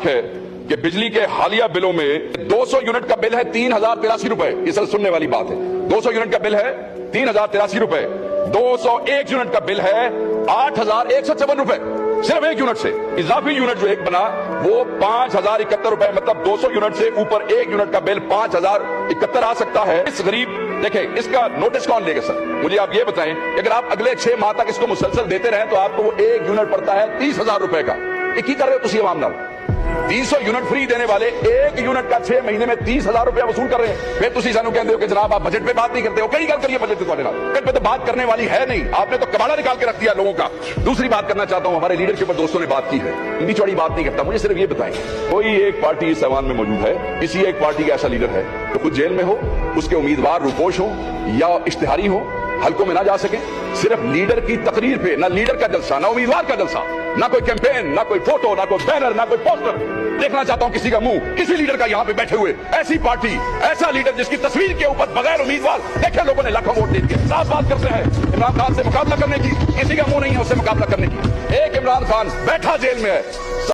ہے کہ بجلی کے حالیہ بلوں میں 200 یونٹ کا بل ہے 3083 روپے. اس سننے والی بات ہے. 200 یونٹ کا بل ہے 3083 روپے. 201 یونٹ کا بل ہے 8156 روپے. صرف ایک یونٹ سے. اضافی یونٹ جو ایک بنا وہ 5071 روپے. مطلب 200 یونٹ سے اوپر ایک یونٹ کا بل 5071 آ سکتا ہے. اس غریب دیکھیں اس کا نوٹس کون لے گا سر؟ مجھے آپ یہ بتائیں کہ اگر آپ اگلے 6 ماہ تک اس کو مسلسل دیتے رہیں تو آپ کو وہ ایک یونٹ پڑتا ہے 30,000 روپے کا. یہ کی کر رہے ہو تسی عوام نال؟ 300 یونٹ فری دینے والے ایک یونٹ کا 6 مہینے میں 30,000 روپے وصول کر رہے ہیں. پھر تسی سانو کہندے ہو کہ جناب آپ بجٹ پہ بات نہیں کرتے ہو. کئی گل کریے بجٹ پہ تو بات کرنے والی ہے نہیں. آپ نے تو کباڑا نکال کے رکھ دیا لوگوں کا. دوسری بات کرنا چاہتا ہوں, ہمارے لیڈر کے اوپر دوستوں نے بات کی ہے. لمبی چوڑی بات نہیں کرتا. مجھے صرف یہ بتائیں, کوئی ایک پارٹی اس ایوان میں موجود ہے, کسی ایک پارٹی کا ایسا لیڈر ہے تو خود جیل میں ہو, اس کے امیدوار روپوش ہو یا اشتہاری ہو, حلقوں میں نہ جا سکیں, صرف لیڈر کی تقریر پہ نہ لیڈر کا جلسہ نہ امیدوار کا جلسہ, نہ کوئی کیمپین, نہ کوئی فوٹو, نہ کوئی بینر, نہ کوئی پوسٹر. دیکھنا چاہتا ہوں کسی کا منہ کسی لیڈر کا یہاں پہ بیٹھے ہوئے. ایسی پارٹی, ایسا لیڈر جس کی تصویر کے اوپر بغیر امیدوار دیکھے لوگوں نے لاکھوں ووٹ دے دیے. صاف بات کرتے ہیں عمران خان سے مقابلہ کرنے کی, کسی کا منہ نہیں ہے اس سے مقابلہ کرنے کی. ایک عمران خان بیٹھا جیل میں ہے.